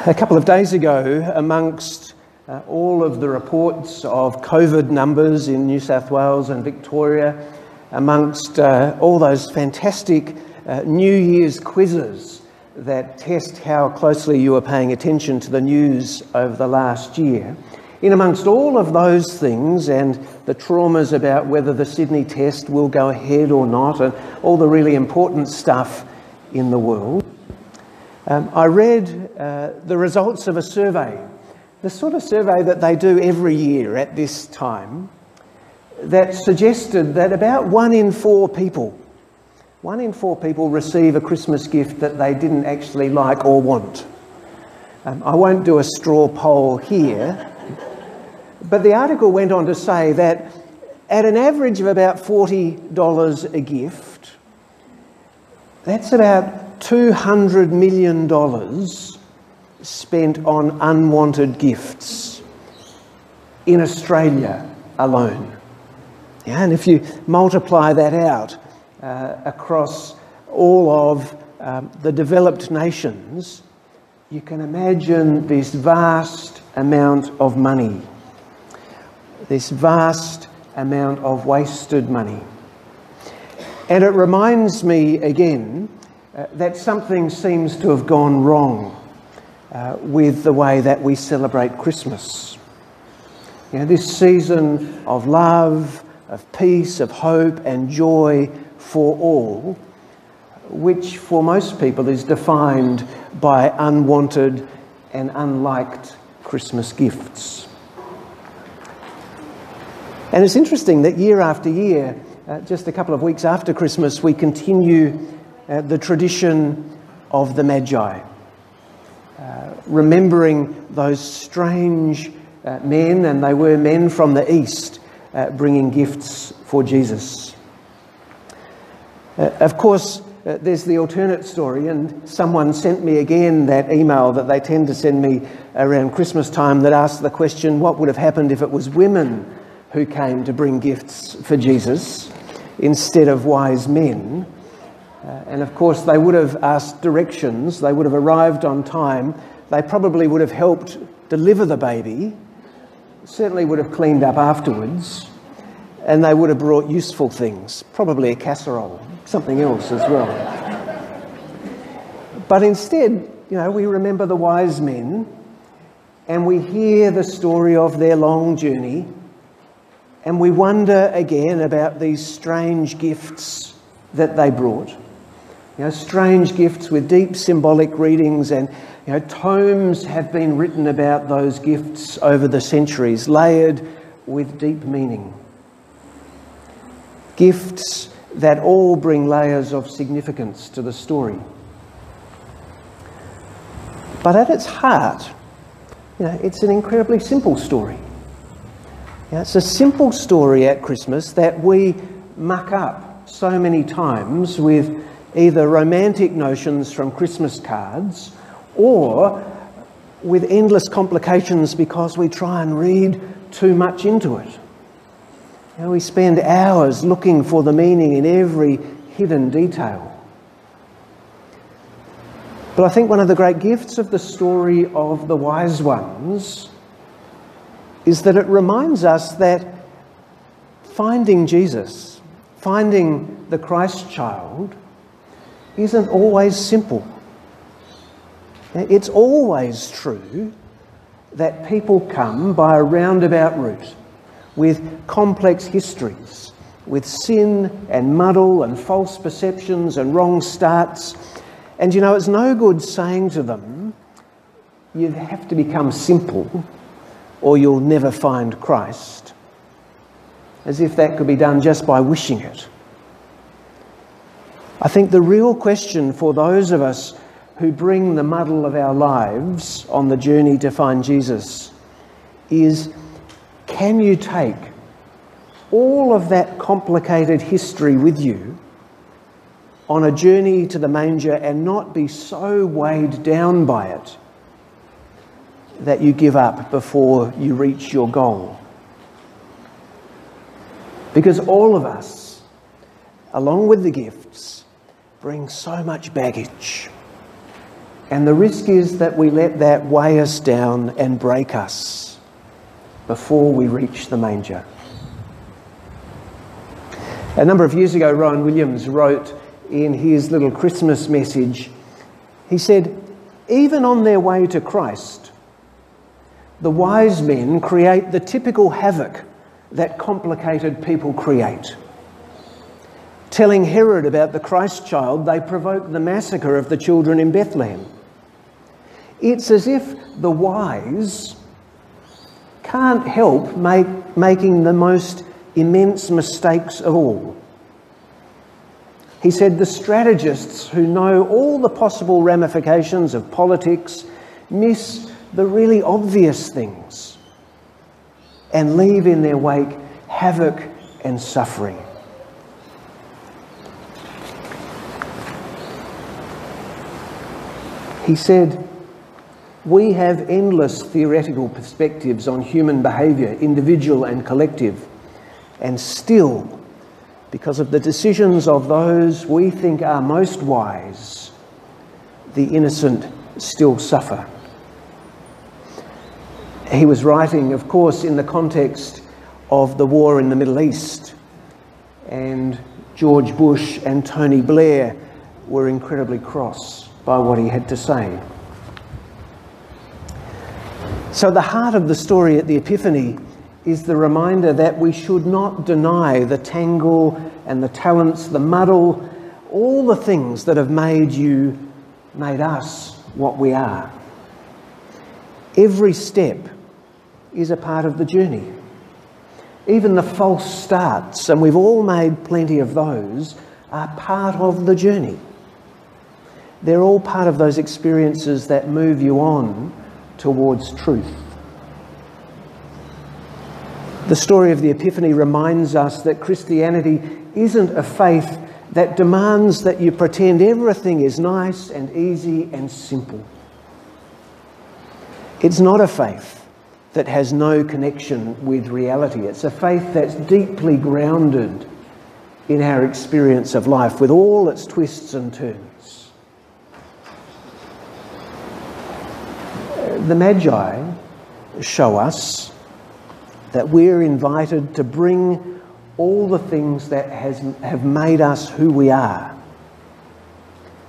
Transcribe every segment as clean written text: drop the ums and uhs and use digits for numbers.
A couple of days ago, amongst all of the reports of COVID numbers in New South Wales and Victoria, amongst all those fantastic New Year's quizzes that test how closely you are paying attention to the news over the last year, in amongst all of those things and the traumas about whether the Sydney test will go ahead or not, and all the really important stuff in the world, I read the results of a survey, the sort of survey that they do every year at this time, that suggested that about 1 in 4 people receive a Christmas gift that they didn't actually like or want. I won't do a straw poll here, but the article went on to say that at an average of about $40 a gift, that's about $200 million spent on unwanted gifts in Australia alone. Yeah, and if you multiply that out across all of the developed nations, you can imagine this vast amount of money, this vast amount of wasted money. And it reminds me again that something seems to have gone wrong with the way that we celebrate Christmas. You know, this season of love, of peace, of hope and joy for all, which for most people is defined by unwanted and unliked Christmas gifts. And it's interesting that year after year, just a couple of weeks after Christmas, we continue the tradition of the magi, remembering those strange men, and they were men from the east, bringing gifts for Jesus. Of course, there's the alternate story, and someone sent me again that email that they tend to send me around Christmas time that asked the question, what would have happened if it was women who came to bring gifts for Jesus instead of wise men? And of course, they would have asked directions, they would have arrived on time, they probably would have helped deliver the baby, certainly would have cleaned up afterwards, and they would have brought useful things, probably a casserole, something else as well. But instead, you know, we remember the wise men, and we hear the story of their long journey, and we wonder again about these strange gifts that they brought. You know, strange gifts with deep symbolic readings, and you know, tomes have been written about those gifts over the centuries, layered with deep meaning. Gifts that all bring layers of significance to the story. But at its heart, you know, it's an incredibly simple story. You know, it's a simple story at Christmas that we muck up so many times with either romantic notions from Christmas cards or with endless complications because we try and read too much into it. You know, we spend hours looking for the meaning in every hidden detail. But I think one of the great gifts of the story of the wise ones is that it reminds us that finding Jesus, finding the Christ child, isn't always simple. It's always true that people come by a roundabout route with complex histories, with sin and muddle and false perceptions and wrong starts. And you know, it's no good saying to them, you have to become simple or you'll never find Christ, as if that could be done just by wishing it. I think the real question for those of us who bring the muddle of our lives on the journey to find Jesus is, can you take all of that complicated history with you on a journey to the manger and not be so weighed down by it that you give up before you reach your goal? Because all of us, along with the gifts, bring so much baggage. And the risk is that we let that weigh us down and break us before we reach the manger. A number of years ago, Rowan Williams wrote in his little Christmas message, he said, "Even on their way to Christ, the wise men create the typical havoc that complicated people create. Telling Herod about the Christ child, they provoke the massacre of the children in Bethlehem. It's as if the wise can't help making the most immense mistakes of all." He said, "The strategists who know all the possible ramifications of politics miss the really obvious things and leave in their wake havoc and suffering." He said, "We have endless theoretical perspectives on human behaviour, individual and collective, and still, because of the decisions of those we think are most wise, the innocent still suffer." He was writing, of course, in the context of the war in the Middle East, and George Bush and Tony Blair were incredibly cross by what he had to say. So the heart of the story at the Epiphany is the reminder that we should not deny the tangle and the talents, the muddle, all the things that have made us what we are. Every step is a part of the journey. Even the false starts, and we've all made plenty of those, are part of the journey. They're all part of those experiences that move you on towards truth. The story of the Epiphany reminds us that Christianity isn't a faith that demands that you pretend everything is nice and easy and simple. It's not a faith that has no connection with reality. It's a faith that's deeply grounded in our experience of life with all its twists and turns. The magi show us that we're invited to bring all the things that have made us who we are,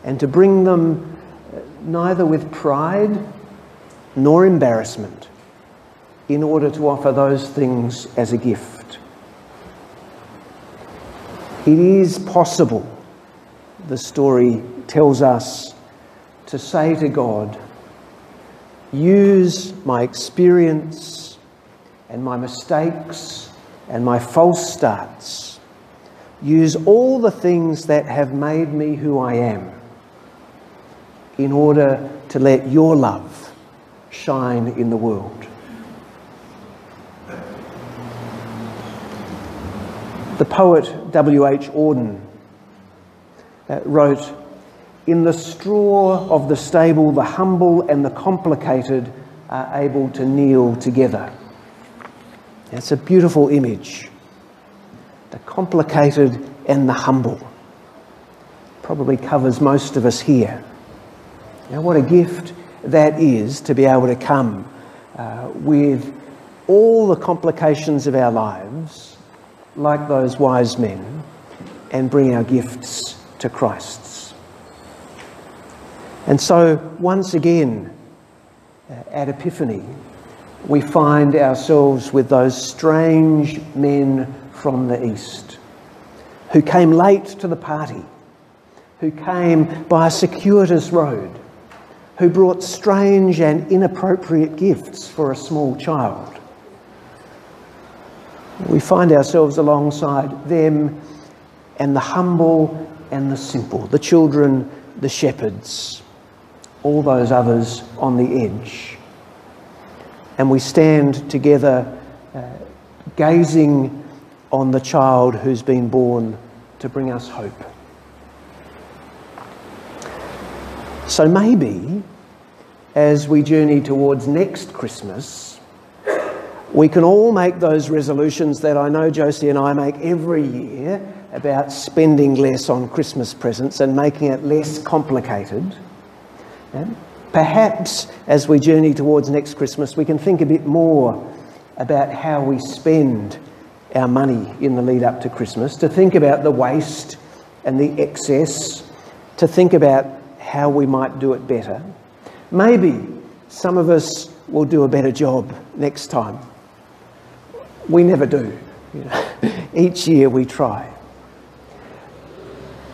and to bring them neither with pride nor embarrassment, in order to offer those things as a gift. It is possible, the story tells us, to say to God, "Use my experience and my mistakes and my false starts. Use all the things that have made me who I am in order to let your love shine in the world." The poet W.H. Auden wrote, "In the straw of the stable, the humble and the complicated are able to kneel together." It's a beautiful image. The complicated and the humble probably covers most of us here. Now, what a gift that is, to be able to come with all the complications of our lives, like those wise men, and bring our gifts to Christ's. And so, once again, at Epiphany, we find ourselves with those strange men from the East who came late to the party, who came by a circuitous road, who brought strange and inappropriate gifts for a small child. We find ourselves alongside them and the humble and the simple, the children, the shepherds, all those others on the edge. And we stand together gazing on the child who's been born to bring us hope. So maybe, as we journey towards next Christmas, we can all make those resolutions that I know Josie and I make every year about spending less on Christmas presents and making it less complicated. Perhaps as we journey towards next Christmas, we can think a bit more about how we spend our money in the lead up to Christmas, to think about the waste and the excess, to think about how we might do it better. Maybe some of us will do a better job next time. We never do. Each year we try.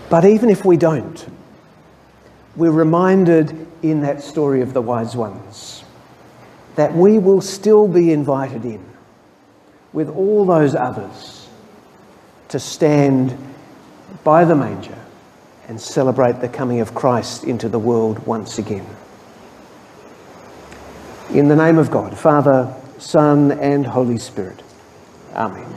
But even if we don't, we're reminded in that story of the wise ones that we will still be invited in with all those others to stand by the manger and celebrate the coming of Christ into the world once again. In the name of God, Father, Son, and Holy Spirit. Amen.